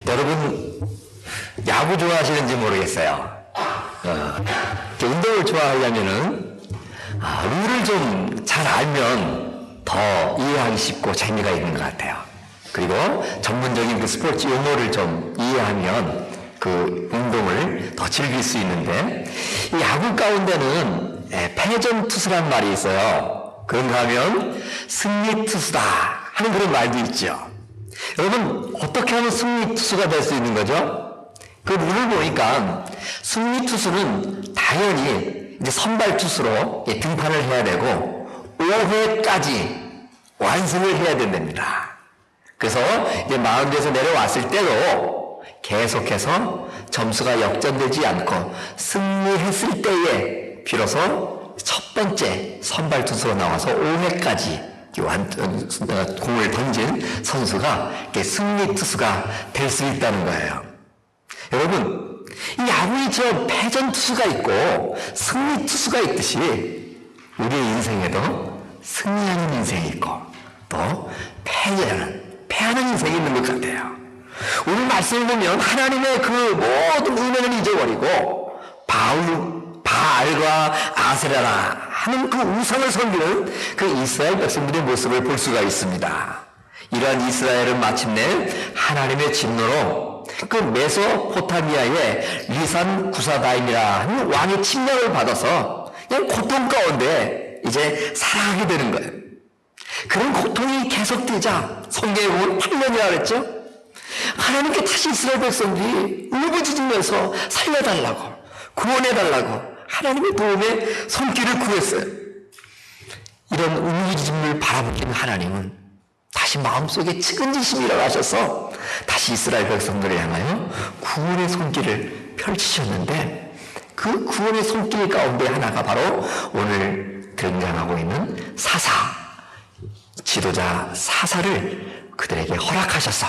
여러분 야구 좋아하시는지 모르겠어요. 운동을 좋아하려면은 룰을 좀 잘 알면 더 이해하기 쉽고 재미가 있는 것 같아요. 그리고 전문적인 그 스포츠 용어를 좀 이해하면 그 운동을 더 즐길 수 있는데, 이 야구 가운데는 패전 투수란 말이 있어요. 그런가 하면 승리 투수다 하는 그런 말도 있죠. 여러분, 어떻게 하면 승리 투수가 될 수 있는 거죠? 그 룰을 보니까 승리 투수는 당연히 이제 선발 투수로 등판을 해야 되고 5회까지 완승을 해야 된답니다. 그래서 이제 마운드에서 내려왔을 때도 계속해서 점수가 역전되지 않고 승리했을 때에 비로소 첫 번째 선발 투수로 나와서 5회까지 공을 던진 선수가 승리 투수가 될 수 있다는 거예요. 여러분, 이 야구에 저 패전 투수가 있고 승리 투수가 있듯이 우리의 인생에도 승리하는 인생이 있고 또 패하는 인생이 있는 것 같아요. 오늘 말씀을 보면 하나님의 그 모든 은혜를 잊어버리고 바알과 아세라라 하는 그 우상을 섬기는 그 이스라엘 백성들의 모습을 볼 수가 있습니다. 이러한 이스라엘은 마침내 하나님의 진노로 그 메소포타미아의 리산 구사다임이라 하는 왕의 침략을 받아서 그냥 고통 가운데 이제 살아가게 되는 거예요. 그런 고통이 계속되자 성경에 보면 8년이라 그랬죠? 하나님께 다시 이스라엘 백성들이 울부짖으면서 살려달라고, 구원해달라고 하나님의 도움에 손길을 구했어요. 이런 울부짖음을 바라보는 하나님은 다시 마음속에 측은지심이 일어나셔서 다시 이스라엘 백성들을 향하여 구원의 손길을 펼치셨는데, 그 구원의 손길 가운데 하나가 바로 오늘 등장하고 있는 사사, 지도자 사사를 그들에게 허락하셔서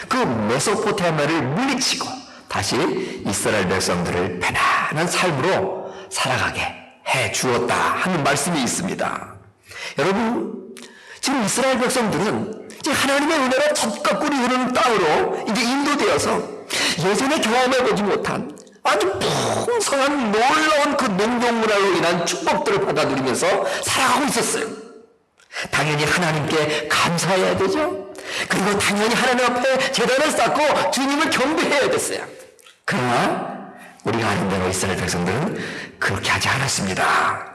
그 메소포타미아를 물리치고 다시 이스라엘 백성들을 편안한 삶으로 살아가게 해 주었다 하는 말씀이 있습니다. 여러분, 지금 이스라엘 백성들은 이제 하나님의 은혜로 젖과 꿀이 흐르는 땅으로 이제 인도되어서 예전에 경험해보지 못한 아주 풍성한 놀라운 그 농경문화로 인한 축복들을 받아 누리면서 살아가고 있었어요. 당연히 하나님께 감사해야 되죠. 그리고 당연히 하나님 앞에 제단을 쌓고 주님을 경배해야 됐어요. 그러나 우리가 아는 대로 이스라엘 백성들은 그렇게 하지 않았습니다.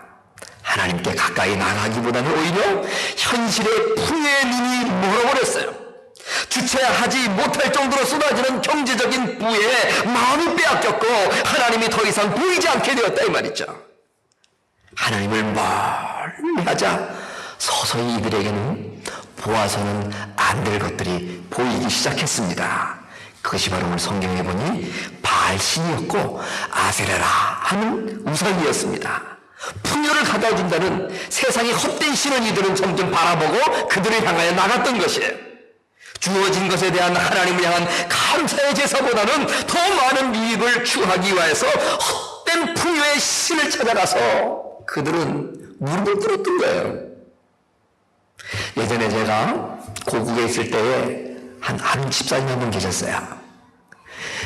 하나님께 가까이 나가기보다는 오히려 현실의 풍요의 눈이 멀어버렸어요. 주체하지 못할 정도로 쏟아지는 경제적인 부에 마음이 빼앗겼고 하나님이 더 이상 보이지 않게 되었다 이 말이죠. 하나님을 멀리 하자 서서히 이들에게는 보아서는 안 될 것들이 보이기 시작했습니다. 그것이 바로 오늘 성경에 보니 바알신이었고 아세라라 하는 우상이었습니다. 풍요를 가져다 준다는 세상의 헛된 신은 이들은 점점 바라보고 그들을 향하여 나갔던 것이에요. 주어진 것에 대한 하나님을 향한 감사의 제사보다는 더 많은 이익을 추구하기 위해서 헛된 풍요의 신을 찾아가서 그들은 무릎을 꿇었던 거예요. 예전에 제가 고국에 있을 때에 한 집사님 한 분 계셨어요.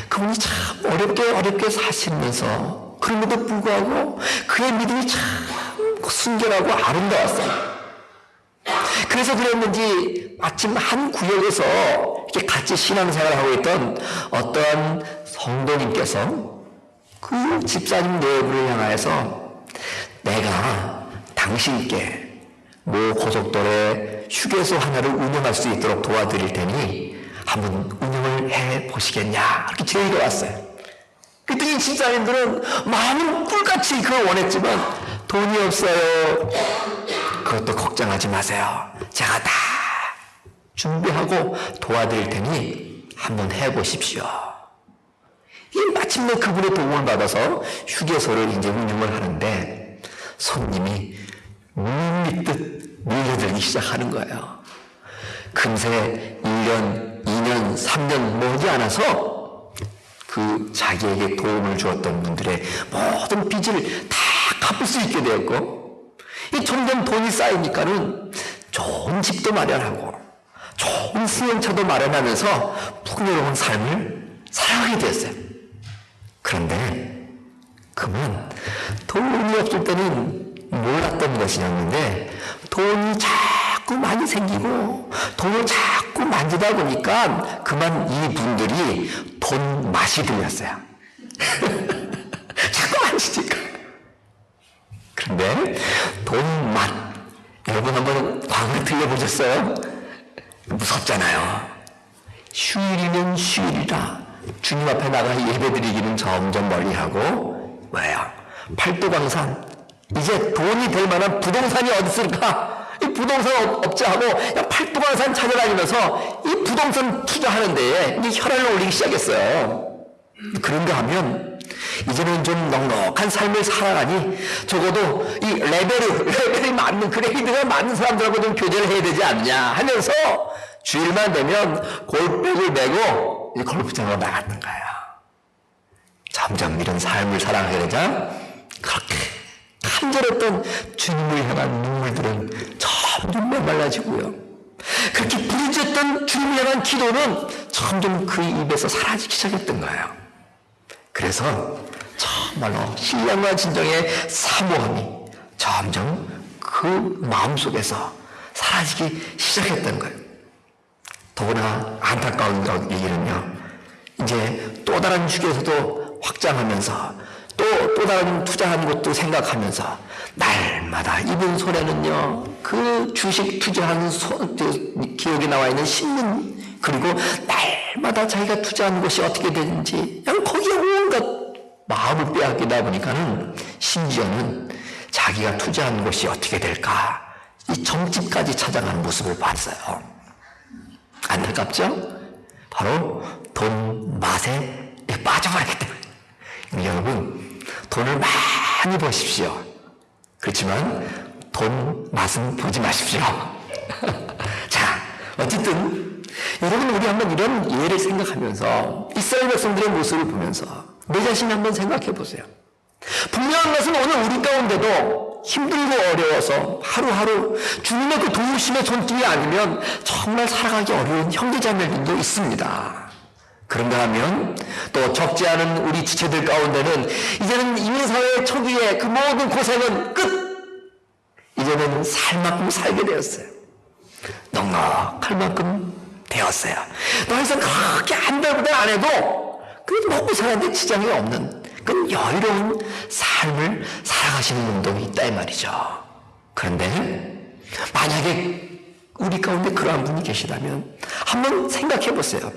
그분이 참 어렵게 사시면서 그럼에도 불구하고 그의 믿음이 참 순결하고 아름다웠어요. 그래서 그랬는지 마침 한 구역에서 이렇게 같이 신앙생활을 하고 있던 어떤 성도님께서 그 집사님 내부를 향하여서 내가 당신께 모 고속도로에 휴게소 하나를 운영할 수 있도록 도와드릴 테니 한번 운영을 해보시겠냐 이렇게 제의가 왔어요. 그랬더니 집사님들은 마음은 꿀같이 그걸 원했지만 돈이 없어요. 그것도 걱정하지 마세요. 제가 다 준비하고 도와드릴 테니 한번 해보십시오. 마침내 그분의 도움을 받아서 휴게소를 이제 운영을 하는데 손님이 물밀듯 밀려들기 시작하는 거예요. 금세 1년, 2년, 3년 머지않아서 그 자기에게 도움을 주었던 분들의 모든 빚을 다 갚을 수 있게 되었고, 이 점점 돈이 쌓이니까는 좋은 집도 마련하고 좋은 수용차도 마련하면서 풍요로운 삶을 살아가게 되었어요. 그런데 그만 돈이 없을 때는 몰랐던 것이었는데 돈이 자꾸 많이 생기고 돈을 자꾸 만지다 보니까 그만 이분들이 돈 맛이 들렸어요. 자꾸 만지니까. 그런데 돈 맛, 여러분 한번 광을 들려보셨어요? 무섭잖아요. 휴일이면 휴일이라 주님 앞에 나가 예배드리기는 점점 멀리하고 뭐예요? 팔도강산, 이제 돈이 될 만한 부동산이 어디 있을까? 이 부동산 없지 하고 팔도강산 찾아다니면서 이 부동산 투자하는 데에 이제 혈안을 올리기 시작했어요. 그런가 하면 이제는 좀 넉넉한 삶을 살아가니 적어도 이 레벨이 맞는, 그레이드가 맞는 사람들하고 좀 교제를 해야 되지 않냐 하면서 주일만 되면 골백을 메고 이 골프장으로 나갔던 거예요. 점점 이런 삶을 살아가게 되자 그렇게 간절했던 주님을 향한 눈물들은 점점 메말라지고요. 그렇게 부르짖었던 주님을 향한 기도는 점점 그 입에서 사라지기 시작했던 거예요. 그래서 정말로 신령과 진정의 사모함이 점점 그 마음속에서 사라지기 시작했던 거예요. 더구나 안타까운 얘기는요, 이제 또 다른 주교에서도 확장하면서 또 다른 투자하는 것도 생각하면서 날마다 이분 손에는요, 그 주식 투자하는 기록이 나와 있는 신문, 그리고 날마다 자기가 투자한 것이 어떻게 되는지 그냥 거기에 온갖 마음을 빼앗기다 보니까는 심지어는 자기가 투자한 것이 어떻게 될까 이 점집까지 찾아가는 모습을 봤어요. 안타깝죠? 바로 돈 맛에 빠져버리기 때문에. 여러분, 돈을 많이 버십시오. 그렇지만 돈 맛은 보지 마십시오. 자, 어쨌든 여러분, 우리 한번 이런 예를 생각하면서 이스라엘 백성들의 모습을 보면서 내 자신 한번 생각해 보세요. 분명한 것은 오늘 우리 가운데도 힘들고 어려워서 하루하루 주님의 그 도우심의 손길이 아니면 정말 살아가기 어려운 형제자매들도 있습니다. 그런가 하면 또 적지 않은 우리 지체들 가운데는 이제는 이민사회 초기에 그 모든 고생은 끝! 이제는 살 만큼 살게 되었어요. 넉넉할 만큼 되었어요. 더 이상 그렇게 안달부달 안 해도 그래도 먹고 사는데 지장이 없는 그 여유로운 삶을 살아가시는 분도 있다 이 말이죠. 그런데 만약에 우리 가운데 그러한 분이 계시다면 한번 생각해 보세요.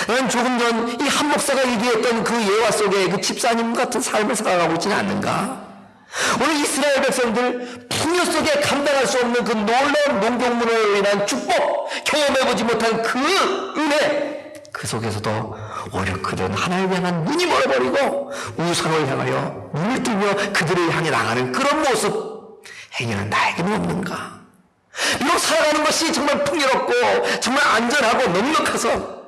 난 조금 전 이 한 목사가 얘기했던 그 예화 속에 그 집사님 같은 삶을 살아가고 있지는 않는가? 오늘 이스라엘 백성들 풍요 속에 감당할 수 없는 그 놀라운 농경문으로 인한 축복, 경험해보지 못한 그 은혜, 그 속에서도 오히려 그들은 하나님을 향한 눈이 멀어버리고 우상을 향하여 눈을 뜨며 그들을 향해 나가는 그런 모습, 행위는 나에게는 없는가? 비록 살아가는 것이 정말 풍요롭고 정말 안전하고 넉넉해서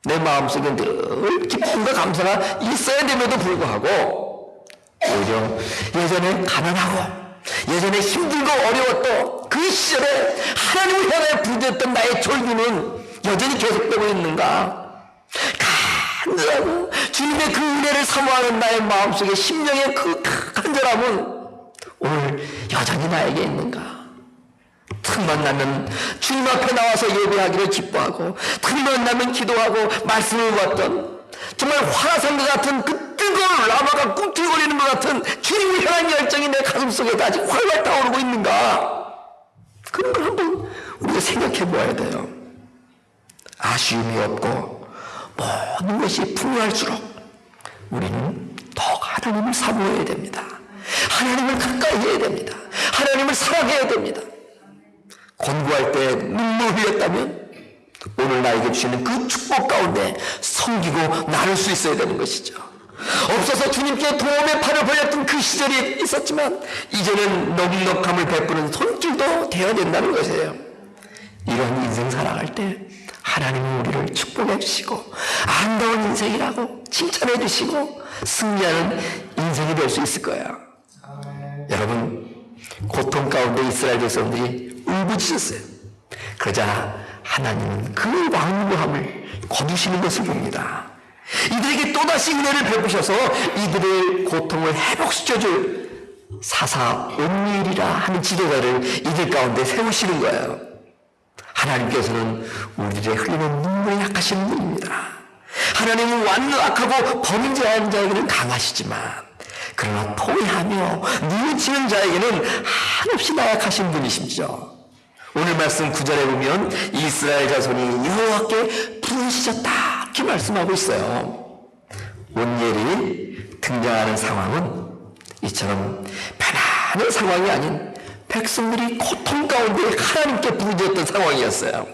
내 마음속에 늘 기쁨과 감사가 있어야 됨에도 불구하고 오히려 예전에 가난하고 예전에 힘들고 어려웠던 그 시절에 하나님을 향해 부르짖었던 나의 졸기는 여전히 계속되고 있는가? 간절하고 주님의 그 은혜를 사모하는 나의 마음속에 심령의 그 간절함은 오늘 여전히 나에게 있는가? 틈만 나면 주님 앞에 나와서 예배하기를 기뻐하고 틈만 나면 기도하고 말씀을 보았던 정말 화산과 같은 그 뜨거운 라마가 꿈틀거리는 것 같은 주님을 향한 열정이 내 가슴속에 아직 활활 타오르고 있는가? 그런 걸 한번 우리가 생각해 보아야 돼요. 아쉬움이 없고 모든 것이 풍요할수록 우리는 더욱 하나님을 사모해야 됩니다. 하나님을 가까이 해야 됩니다. 하나님을 사랑해야 됩니다. 권고할 때 눈물 흘렸다면 오늘 나에게 주시는 그 축복 가운데 섬기고 나눌 수 있어야 되는 것이죠. 없어서 주님께 도움의 팔을 벌렸던 그 시절이 있었지만 이제는 넉넉함을 베푸는 손길도 되어야 된다는 것이에요. 이런 인생 살아갈 때 하나님은 우리를 축복해 주시고 아름다운 인생이라고 칭찬해 주시고 승리하는 인생이 될 수 있을 거예요. 여러분, 고통 가운데 이스라엘 백성들이 울부짖었어요. 그러자 하나님은 그 왕무함을 거두시는 것을 봅니다. 이 이들에게 또다시 은혜를 베푸셔서 이들의 고통을 회복시켜줄 사사 온니엘이라 하는 지도자를 이들 가운데 세우시는 거예요. 하나님께서는 우리들의 흘리는 눈물에 약하신 분입니다. 하나님은 완악하고 범죄한 자에게는 강하시지만 그러나 포기하며 뉘우치는 자에게는 한없이 나약하신 분이십니다. 오늘 말씀 9절에 보면 이스라엘 자손이 여호와께 부르짖었다 이렇게 말씀하고 있어요. 온니엘이 등장하는 상황은 이처럼 편안한 상황이 아닌 백성들이 고통 가운데 하나님께 부르짖었던 상황이었어요.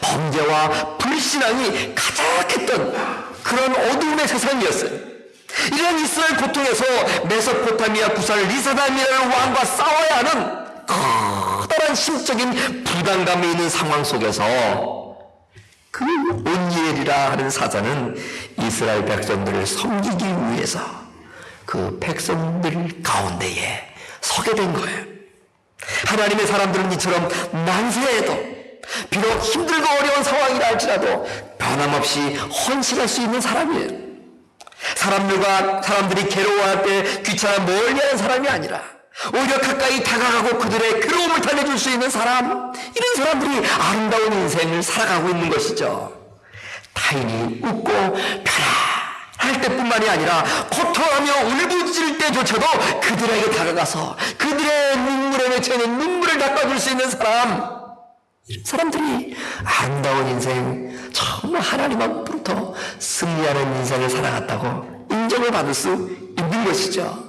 범죄와 불신앙이 가득했던 그런 어두움의 세상이었어요. 이런 이스라엘 고통에서 메소포타미아 구살 리사다미라는 왕과 싸워야 하는 커다란 심적인 부담감이 있는 상황 속에서 그 온니엘이라 하는 사자는 이스라엘 백성들을 섬기기 위해서 그 백성들 가운데에 서게 된 거예요. 하나님의 사람들은 이처럼 난세에도 비록 힘들고 어려운 상황이라 할지라도 변함없이 헌신할 수 있는 사람이에요. 사람들이 괴로워할 때 귀찮아 멀리하는 사람이 아니라 오히려 가까이 다가가고 그들의 괴로움을 달래줄 수 있는 사람, 이런 사람들이 아름다운 인생을 살아가고 있는 것이죠. 타인이 웃고 편안할 때뿐만이 아니라 고통하며 울부짖을 때조차도 그들에게 다가가서 그들의 눈물에 맺혀있는 눈물을 닦아줄 수 있는 사람, 이런 사람들이 아름다운 인생, 정말 하나님 앞으로부터 승리하는 인생을 살아갔다고 인정을 받을 수 있는 것이죠.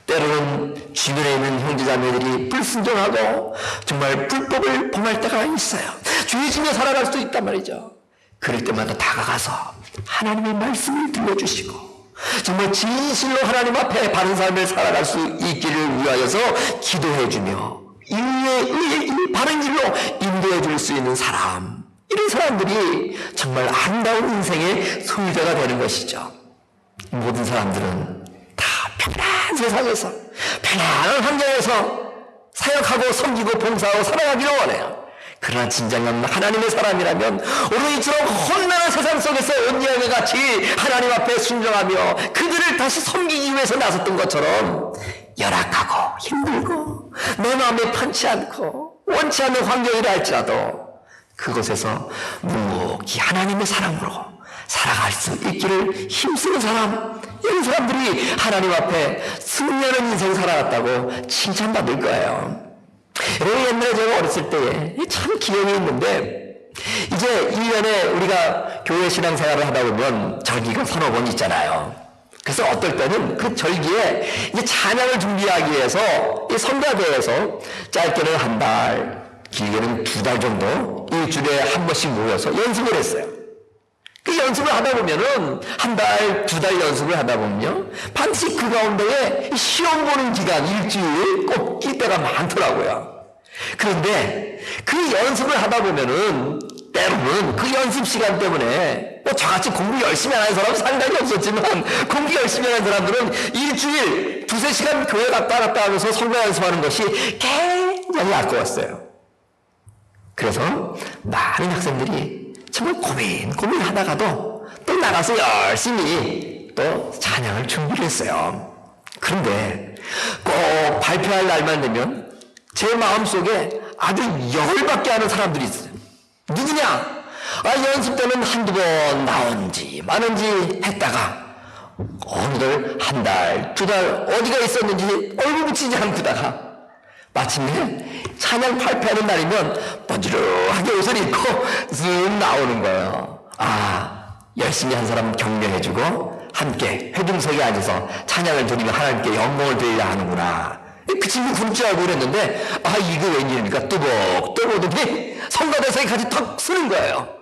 때로는 주변에 있는 형제자매들이 불순종하고 정말 불법을 범할 때가 있어요. 죄지며 살아갈 수도 있단 말이죠. 그럴 때마다 다가가서 하나님의 말씀을 들려주시고 정말 진실로 하나님 앞에 바른 삶을 살아갈 수 있기를 위하여서 기도해주며 바른 길로 인도해 줄 수 있는 사람, 이런 사람들이 정말 아름다운 인생의 소유자가 되는 것이죠. 모든 사람들은 다 편안한 세상에서 편안한 환경에서 사역하고 섬기고 봉사하고 살아가기를 원해요. 그러나 진정한 하나님의 사람이라면 오늘 이처럼 혼란한 세상 속에서 온니엘과 같이 하나님 앞에 순종하며 그들을 다시 섬기기 위해서 나섰던 것처럼 열악하고 힘들고 내 마음에 편치 않고 원치 않는 환경이라 할지라도 그곳에서 묵묵히 하나님의 사랑으로 살아갈 수 있기를 힘쓰는 사람, 이런 사람들이 하나님 앞에 승리하는 인생 살아갔다고 칭찬받을 거예요. 여러분, 옛날에 제가 어렸을 때에 참 기억이 있는데, 이제 1년에 우리가 교회 신앙생활을 하다 보면 절기가 서너 번 있잖아요. 그래서 어떨 때는 그 절기에 이제 찬양을 준비하기 위해서 이 성가대에서 짧게는 한 달, 길게는 2달 정도 일주일에 한 번씩 모여서 연습을 했어요. 그 연습을 하다 보면은 한 달, 2달 연습을 하다 보면요, 반드시 그 가운데에 시험 보는 기간 일주일 꼭 낄 때가 많더라고요. 그런데 그 연습을 하다 보면은 때로는 그 연습 시간 때문에 뭐 저같이 공부 열심히 하는 사람은 상관이 없었지만 공부 열심히 하는 사람들은 일주일 2-3시간 교회 갔다 하면서 성가 연습하는 것이 굉장히 아까웠어요. 그래서 많은 학생들이 정말 고민하다가도 또 나가서 열심히 또 찬양을 준비를 했어요. 그런데 꼭 발표할 날만 되면 제 마음속에 아주 열받게 하는 사람들이 있어요. 누구냐? 연습 때는 한두 번 나온지 마는지 했다가 어느덧 한 달, 2달 어디가 있었는지 얼굴 붙이지 않고다가 마침내 찬양 발표하는 날이면 번지르하게 옷을 입고 쓱 나오는 거예요. 열심히 한 사람 격려해주고 함께 회중석에 앉아서 찬양을 드리며 하나님께 영광을 드리려 하는구나. 그 친구 굶지 알고 그랬는데 이거 웬일입니까? 뚜벅 오더니 성가대상에 같이 턱 쓰는 거예요.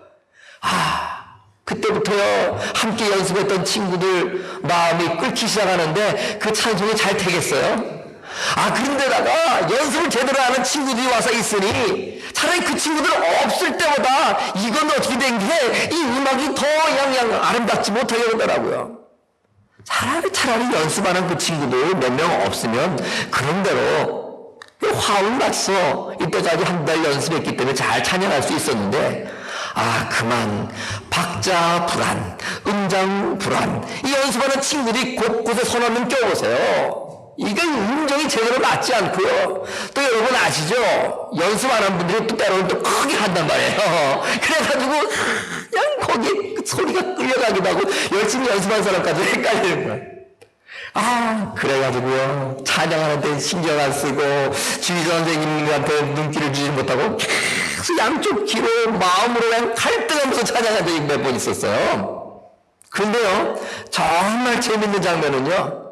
그때부터요, 함께 연습했던 친구들 마음이 끓기 시작하는데 그 찬송이 잘 되겠어요? 그런데다가 연습을 제대로 하는 친구들이 와서 있으니 차라리 그 친구들 없을 때보다 이건 어떻게 된 게 이 음악이 더 양양 아름답지 못하게 되더라고요. 차라리 연습하는 그 친구들 몇 명 없으면 그런 대로 화음 맞서 이때까지 한 달 연습했기 때문에 잘 찬양할 수 있었는데 아, 그만 박자 불안, 음장 불안, 이 연습하는 친구들이 곳곳에 손 한번 껴보세요. 이게 음정이 제대로 맞지 않고요. 또 여러분 아시죠? 연습 안 한 분들이 또 때로는 또 크게 한단 말이에요. 그래가지고 그냥 거기 소리가 끌려가기도 하고 열심히 연습한 사람까지 헷갈리는 거예요. 아, 그래가지고요, 찬양하는데 신경 안 쓰고 주의 선생님한테 눈길을 주지 못하고 계속 양쪽 귀로 마음으로 그냥 갈등하면서 찬양한 적이 몇 번 있었어요. 그런데요, 정말 재밌는 장면은요,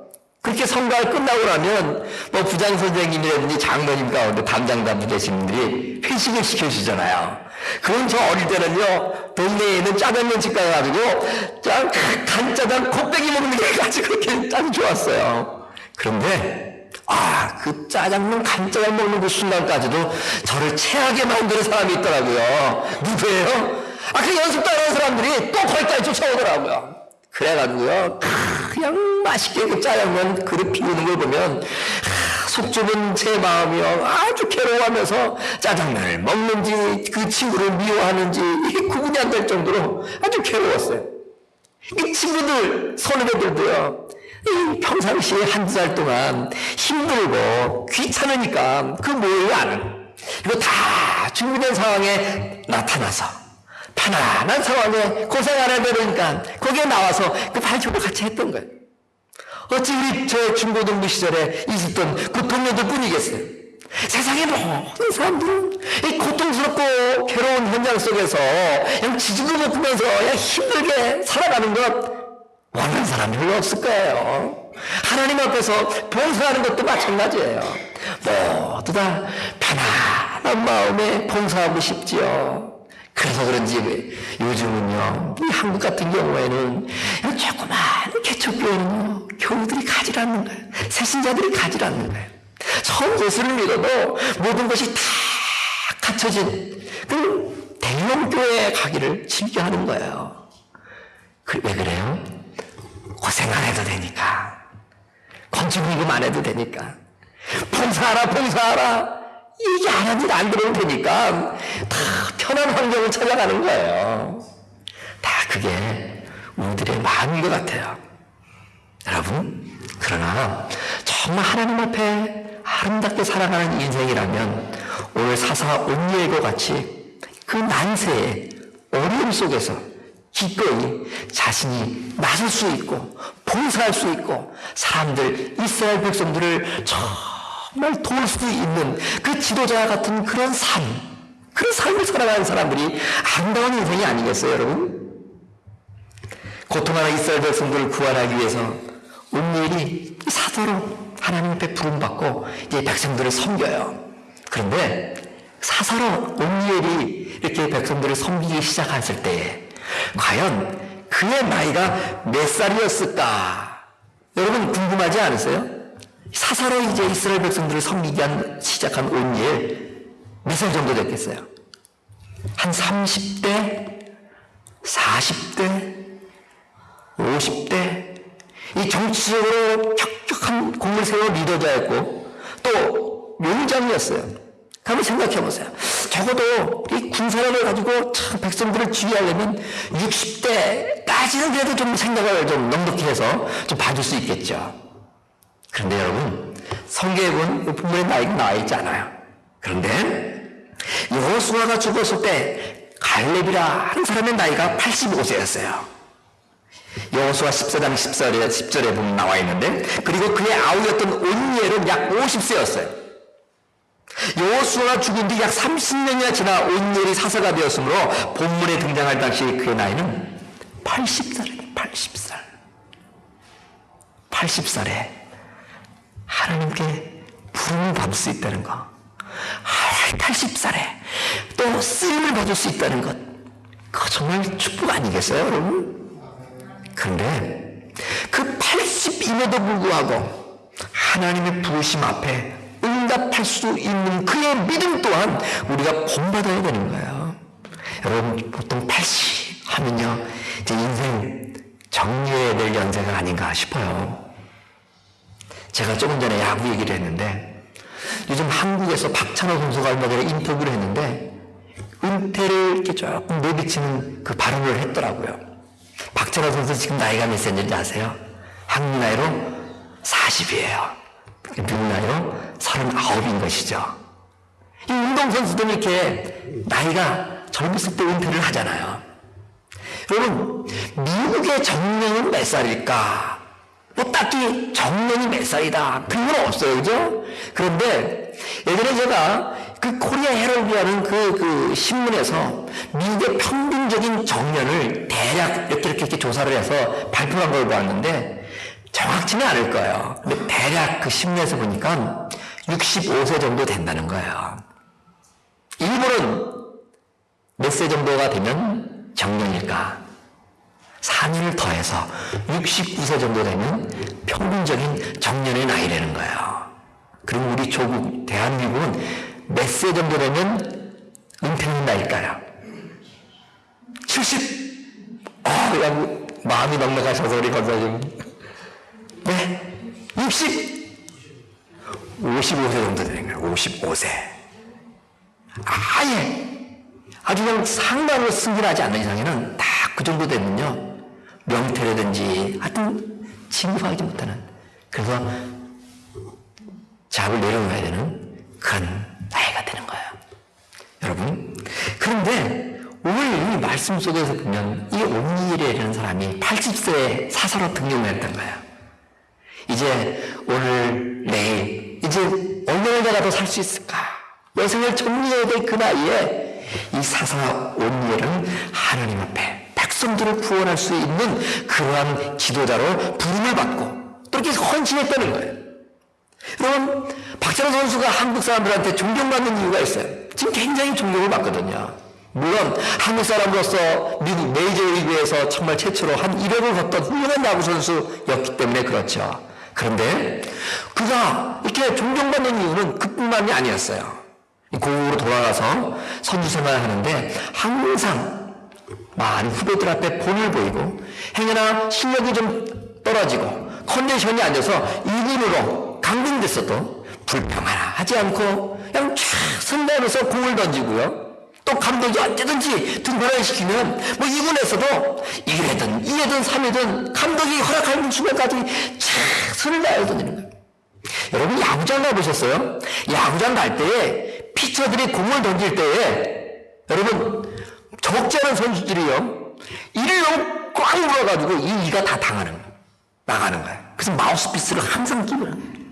그렇게 성가가 끝나고 나면 뭐 부장 선생님이라든지 장로님 가운데 담당자분 계신 분들이 회식을 시켜주잖아요. 그럼 저 어릴 때는요, 동네에 있는 짜장면 집 가가지고 간짜장 곱빼기 먹는 게 가지고 그렇게 참 좋았어요. 그런데 그 짜장면 간짜장 먹는 그 순간까지도 저를 체하게 만드는 사람이 있더라고요. 누구예요? 그 연습도 안 하는 사람들이 또 거기까지 쫓아오더라고요. 그래가지고요, 그냥 맛있게 그 짜장면 그릇 비우는 걸 보면 속 좁은 제 마음이요, 아주 괴로워하면서 짜장면을 먹는지 그 친구를 미워하는지 이게 구분이 안 될 정도로 아주 괴로웠어요. 이 친구들, 손님들도요, 평상시에 한두 달 동안 힘들고 귀찮으니까 그 모임이 안 하고, 그리고 다 준비된 상황에 나타나서 편안한 상황에 고생 안 해도 되니까 거기에 나와서 그 발표를 같이 했던 거예요. 어찌 우리 저 중고등부 시절에 있었던 그 동료들 뿐이겠어요. 세상의 모든 사람들은 이 고통스럽고 괴로운 현장 속에서 그냥 지지도 못하면서 그냥 힘들게 살아가는 것 원하는 사람이 별로 없을 거예요. 하나님 앞에서 봉사하는 것도 마찬가지예요. 모두 다 편안한 마음에 봉사하고 싶지요. 그래서 그런지 요즘은요, 이 한국 같은 경우에는 조그만 개척교회는요, 교우들이 가지 않는 거예요. 새신자들이 가지 않는 거예요. 처음 예수를 믿어도 모든 것이 다 갖춰진 그 대형 교회에 가기를 즐겨하는 거예요. 왜 그래요? 고생 안 해도 되니까. 건축 공급 안 해도 되니까. 봉사하라. 얘기 안 하면 안 들어오면 되니까 다 편한 환경을 찾아가는 거예요. 다 그게 우리들의 마음인 것 같아요. 여러분, 그러나 정말 하나님 앞에 아름답게 살아가는 인생이라면 오늘 사사 온니엘과 같이 그 난세에 어려움 속에서 기꺼이 자신이 나설 수 있고 봉사할 수 있고 사람들, 이스라엘 백성들을 정말 도울 수 있는 그 지도자 같은 그런 삶을 살아가는 사람들이 아름다운 인생이 아니겠어요, 여러분? 고통하는 이스라엘 백성들을 구원하기 위해서 온니엘이 사도로 하나님 앞에 부름받고 이제 백성들을 섬겨요. 그런데 사사로 온니엘이 이렇게 백성들을 섬기기 시작했을 때에 과연 그의 나이가 몇 살이었을까? 여러분 궁금하지 않으세요? 사사로 이제 이스라엘 백성들을 섬기기 시작한 온니엘 몇 살 정도 됐겠어요? 한 30대, 40대, 50대, 이 정치적으로 혁혁한 공을 세워 리더자였고 또 용장이었어요. 한번 생각해 보세요. 적어도 이 군사력을 가지고 참 백성들을 지휘하려면 60대까지는 그래도 좀 생각을 좀 넉넉히 해서 좀 봐줄 수 있겠죠. 그런데 여러분, 성경에 보면 부모의 나이가 나와 있지 않아요. 그런데 여호수아가 죽었을 때 갈렙이라 하는 사람의 나이가 85세였어요. 여호수아 14장 10절에 보면 나와 있는데, 그리고 그의 아우였던 온니엘은 약 50세였어요. 여호수아가 죽은 뒤 약 30년이나 지나 온니엘이 사사가 되었으므로 본문에 등장할 당시 그의 나이는 80살이에요. 80살. 80살에 하나님께 부름을 받을 수 있다는 것, 80살에 또 쓰임을 받을 수 있다는 것, 그거 정말 축복 아니겠어요, 여러분? 그런데 그 80임에도 불구하고 하나님의 부르심 앞에 응답할 수 있는 그의 믿음 또한 우리가 본받아야 되는 거예요. 여러분, 보통 80 하면요, 이제 인생 정리해야 될 연세가 아닌가 싶어요. 제가 조금 전에 야구 얘기를 했는데, 요즘 한국에서 박찬호 선수가 얼마 전에 인터뷰를 했는데, 은퇴를 이렇게 조금 내비치는 그 발언을 했더라고요. 박찬호 선수 지금 나이가 몇 세인지 아세요? 한국 나이로 40이에요. 미국 나이로 39인 것이죠. 이 운동선수들은 이렇게 나이가 젊었을 때 은퇴를 하잖아요. 여러분, 미국의 정년은 몇 살일까? 뭐 딱히 정년이 몇 살이다 그런 건 없어요, 그죠? 그런데 예전에 제가 그 코리아 헤럴드라는 그 신문에서 미국의 평균적인 정년을 대략 이렇게 조사를 해서 발표한 걸 보았는데 정확치는 않을 거예요. 근데 대략 그 신문에서 보니까 65세 정도 된다는 거예요. 일본은 몇 세 정도가 되면 정년일까? 4년을 더해서 69세 정도 되면 평균적인 정년의 나이라는 거예요. 그럼 우리 조국, 대한민국은 몇 세 정도 되면 은퇴하는 나이일까요? 70! 그냥 마음이 넉넉하셔서 우리 권사님. 네? 60! 55세 정도 되는 거예요. 55세. 아주 그냥 상당히 승진하지 않는 이상에는 다 그 정도 되면요. 명퇴라든지 하여튼 진급하지 못하는, 그래서 잡을 내려놓아야 되는 그런 나이가 되는 거예요. 여러분, 그런데 오늘 이 말씀 속에서 보면 이 온니엘이라는 사람이 80세에 사사로 등용을 했던 거예요. 이제 오늘 내일 이제 얼마나라도 살 수 있을까? 여생을 정리해야 될 그 나이에 이 사사 온니엘은 하나님 앞에 백성들을 구원할 수 있는 그러한 지도자로 부름을 받고 또 이렇게 헌신했다는 거예요. 여러분, 박찬호 선수가 한국 사람들한테 존경받는 이유가 있어요. 지금 굉장히 존경을 받거든요. 물론 한국 사람으로서 미국 메이저리그에서 정말 최초로 한 1억을 걷던 훌륭한 야구 선수였기 때문에 그렇죠. 그런데 그가 이렇게 존경받는 이유는 그뿐만이 아니었어요. 고국으로 돌아가서 선수 생활을 하는데 항상 많은 후배들 앞에 본을 보이고 행여나 실력이 좀 떨어지고 컨디션이 안 돼서 2군으로 강등됐어도 불평 하나 하지 않고 그냥 최선을 다해서 공을 던지고요. 또 감독이 언제든지 등판을 시키면 뭐 2군에서도 1회든 2회든 3회든 감독이 허락하는 순간까지 최선을 다해서 던지는 거예요. 여러분, 야구장 가보셨어요? 야구장 갈 때에 피처들이 공을 던질 때에 여러분, 적지 않은 선수들이요, 이를 너무 꽉 물어가지고 이 이가 다 나가는 거예요. 그래서 마우스피스를 항상 끼고 있는 거예요.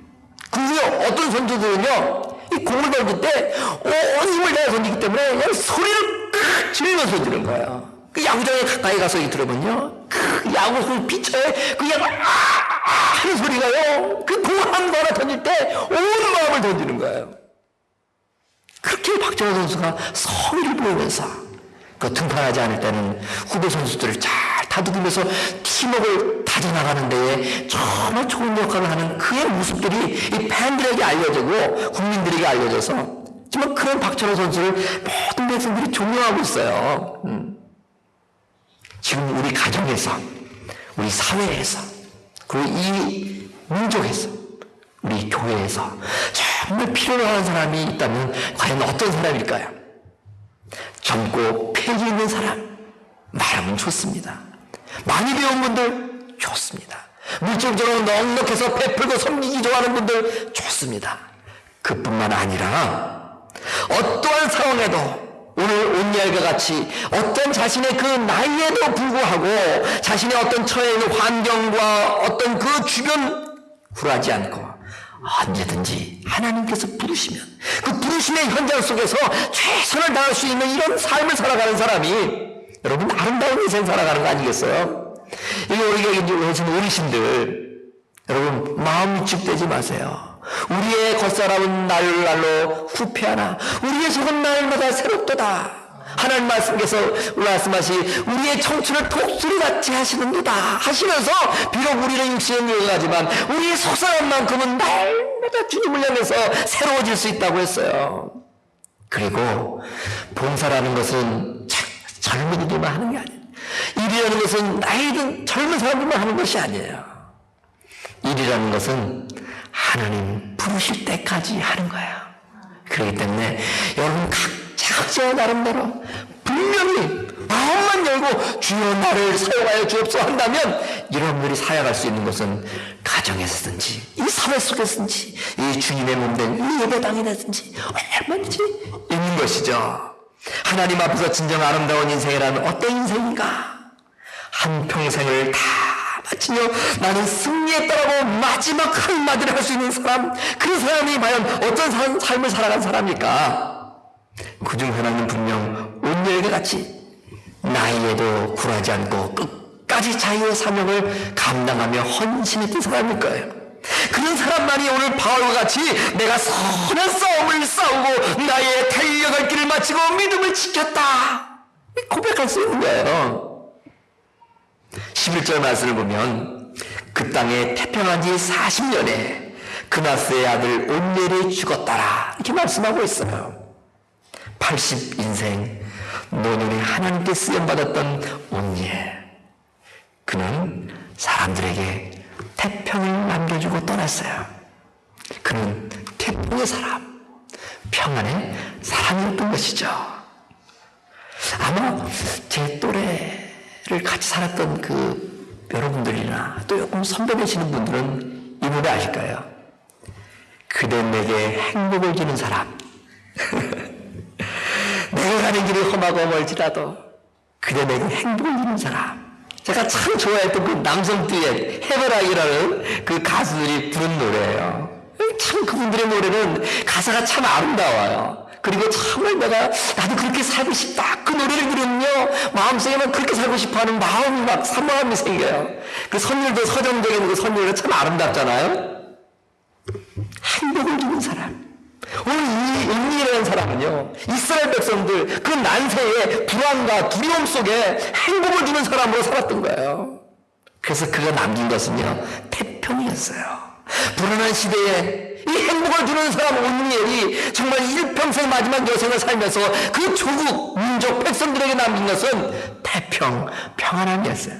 그리고 어떤 선수들은요, 이 공을 던질 때 온 힘을 다해 던지기 때문에 그냥 소리를 크 지르면서 던지는 거예요. 그 야구장에 가까이 가서 들어보면요, 그 야구 선수 피처에 그냥 하는 소리가요, 그 공 한 거 하나 던질 때 온 마음을 던지는 거예요. 그렇게 박찬호 선수가 성의를 보이면서 그 등판하지 않을 때는 후배 선수들을 잘 다독이면서 팀워크를 다져나가는 데에 정말 좋은 역할을 하는 그의 모습들이 이 팬들에게 알려지고 국민들에게 알려져서 정말 그런 박찬호 선수를 모든 백성들이 존경하고 있어요. 지금 우리 가정에서, 우리 사회에서, 그리고 이 민족에서, 우리 교회에서 정말 필요로 하는 사람이 있다면 과연 어떤 사람일까요? 젊고 패기 있는 사람 말하면 좋습니다. 많이 배운 분들 좋습니다. 물질적으로 넉넉해서 베풀고 섬기기 좋아하는 분들 좋습니다. 그뿐만 아니라 어떠한 상황에도 오늘 온니엘과 같이 어떤 자신의 그 나이에도 불구하고 자신의 어떤 처해 있는 환경과 어떤 그 주변 굴하지 않고 언제든지 하나님께서 부르시면 그 부르심의 현장 속에서 최선을 다할 수 있는 이런 삶을 살아가는 사람이 여러분 아름다운 인생 살아가는 거 아니겠어요? 여기 우리가 오신 어르신들, 여러분 마음 위축되지 마세요. 우리의 겉사람은 날로 후패하나 우리의 속은 날마다 새롭도다. 하나님 말씀께서 말씀하시 우리의 청춘을 독수리같이 하시는도다 하시면서 비록 우리는 육신은 늙어가지만 우리의 속사람만큼은 날마다 주님을 향해서 새로워질 수 있다고 했어요. 그리고 봉사라는 것은 젊은이들만 하는 게 아니에요. 일이라는 것은 나이 든 젊은 사람들만 하는 것이 아니에요. 일이라는 것은 하나님 부르실 때까지 하는 거예요. 그렇기 때문에 여러분 각자 작지와 나름대로 분명히 마음만 열고 주여 나를 사용하여 주옵소서 한다면 여러분들이 사역할 수 있는 것은 가정에서든지 이 사회 속에서든지 이 주님의 몸된 이 예배당이라든지 얼마든지 있는 것이죠. 하나님 앞에서 진정 아름다운 인생이라는 어떤 인생인가? 한평생을 다 바치며 나는 승리했다라고 마지막 한마디를 할 수 있는 사람, 그 사람이 과연 어떤 삶을 살아간 사람입니까? 그중 하나는 분명 온열과 같이 나이에도 굴하지 않고 끝까지 자기의 사명을 감당하며 헌신했던 사람일 거예요. 그런 사람만이 오늘 바울과 같이 내가 선한 싸움을 싸우고 나의 달려갈 길을 마치고 믿음을 지켰다 고백할 수 있는 거예요. 11절 말씀을 보면 그 땅에 태평한 지 40년에 그나스의 아들 온넬이 죽었다라 이렇게 말씀하고 있어요. 80인생 노년에 하나님께 쓰임받았던 온넬, 그는 사람들에게 태평을 남겨주고 떠났어요. 그는 태평의 사람, 평안의 사람이었던 것이죠. 아마 제 또래를 같이 살았던 그 여러분들이나 또 조금 선배 되시는 분들은 이 노래 아실 거예요. 그대 내게 행복을 주는 사람. 내가 가는 길이 험하고 멀지라도 그대 내게 행복을 주는 사람. 제가 참 좋아했던 그 남성 듀엣 해바라기라는 그 가수들이 부른 노래예요. 참 그분들의 노래는 가사가 참 아름다워요. 그리고 정말 나도 그렇게 살고 싶다. 그 노래를 들으면요 마음속에만 그렇게 살고 싶어하는 마음이 막 사모함이 생겨요. 그 선율도 서정적인 그 선율이 참 아름답잖아요. 행복을 주는 사람. 오늘 이 온니라는 사람은요 이스라엘 백성들 그 난세에 불안과 두려움 속에 행복을 주는 사람으로 살았던 거예요. 그래서 그가 남긴 것은요 태평이었어요. 불안한 시대에 이 행복을 주는 사람 온니엘이 정말 일평생 마지막 여생을 살면서 그 조국 민족 백성들에게 남긴 것은 태평, 평안함이었어요.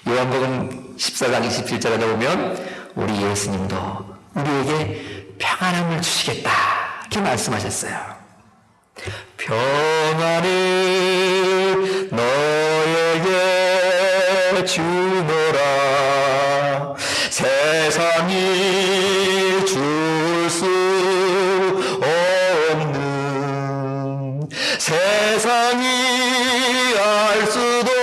요한복음 14장 27절에 보면 우리 예수님도 우리에게 평안함을 주시겠다 이렇게 말씀하셨어요. 평안을 너에게 주노라 세상이 줄 수 없는 세상이 알 수도 없는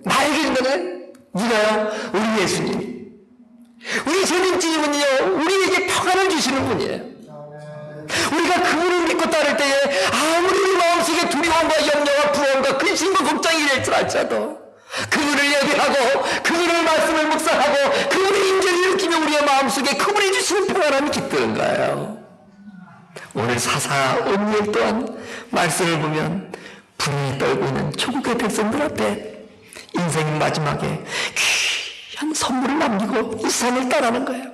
나에게 준다네? 누가요? 우리 예수님. 우리 전임주님은요 우리에게 평안을 주시는 분이에요. 우리가 그분을 믿고 따를 때에 아무리 우리 마음속에 두려움과 염려와 불안과 근심과 걱정이 될지 알지라도 그분을 예배하고 그분의 말씀을 묵상하고 그분의 인재를 느끼며 우리의 마음속에 그분이 주시는 평안함이 깃드는 거예요. 오늘 사사 온니엘 또한 말씀을 보면 불안에 떨고 있는 조국의 백성들 앞에 인생 마지막에 귀한 선물을 남기고 이 산을 떠나는 거예요.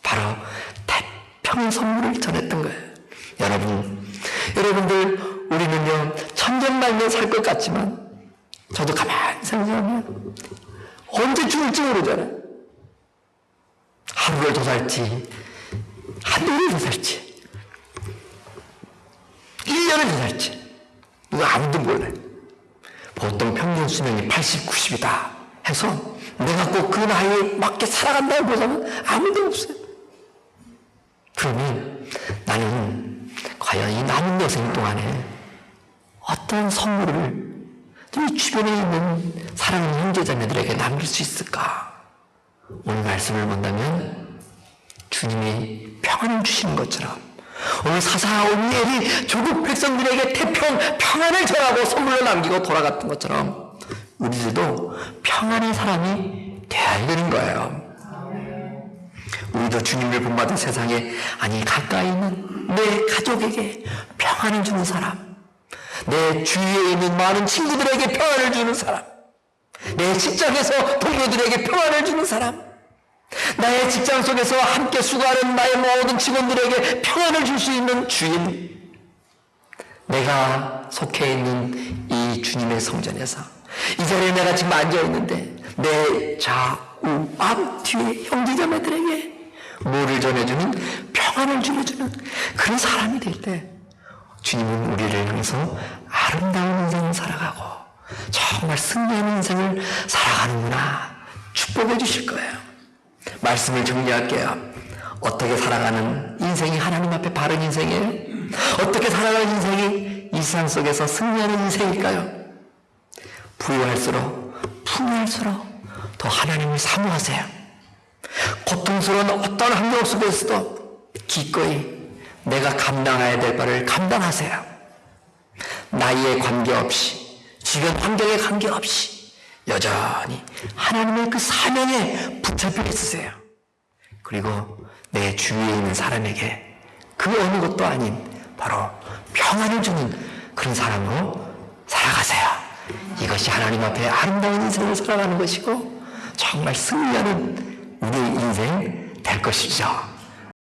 바로 태평의 선물을 전했던 거예요. 여러분들 우리는요 천년만년 살 것 같지만 저도 가만히 생각하면 언제 죽을지 모르잖아요. 하루를 더 살지 한달을 더 살지 1년을 더 살지 누가 아무도 몰라요. 보통 평균 수명이 80, 90이다 해서 내가 꼭 그 나이에 맞게 살아간다고 보자면 아무도 없어요. 그러면 나는 과연 이 남은 여생 동안에 어떤 선물을 이 주변에 있는 사랑하는 형제자매들에게 남길 수 있을까? 오늘 말씀을 본다면 주님이 평안을 주시는 것처럼 오늘 사사 온니엘이 조국 백성들에게 평안을 전하고 선물로 남기고 돌아갔던 것처럼 우리들도 평안의 사람이 되어야 되는 거예요. 우리도 주님을 본받은 세상에 아니 가까이 있는 내 가족에게 평안을 주는 사람, 내 주위에 있는 많은 친구들에게 평안을 주는 사람, 내 직장에서 동료들에게 평안을 주는 사람, 나의 직장 속에서 함께 수고하는 나의 모든 직원들에게 평안을 줄 수 있는 주인, 내가 속해 있는 이 주님의 성전에서 이 자리에 내가 지금 앉아있는데 내 좌우 앞 뒤에 형제자매들에게 뭐를 전해주는, 평안을 전해주는 그런 사람이 될 때 주님은 우리를 향해서 아름다운 인생을 살아가고 정말 승리하는 인생을 살아가는구나 축복해 주실 거예요. 말씀을 정리할게요. 어떻게 살아가는 인생이 하나님 앞에 바른 인생이에요? 어떻게 살아가는 인생이 이 세상 속에서 승리하는 인생일까요? 부유할수록 풍요할수록 더 하나님을 사모하세요. 고통스러운 어떤 환경 속에서도 기꺼이 내가 감당해야 될 바를 감당하세요. 나이에 관계없이, 주변 환경에 관계없이 여전히 하나님의 그 사명에 붙잡혀 있으세요. 그리고 내 주위에 있는 사람에게 그 어느 것도 아닌 바로 평안을 주는 그런 사람으로 살아가세요. 이것이 하나님 앞에 아름다운 인생을 살아가는 것이고 정말 승리하는 우리의 인생 될 것이죠.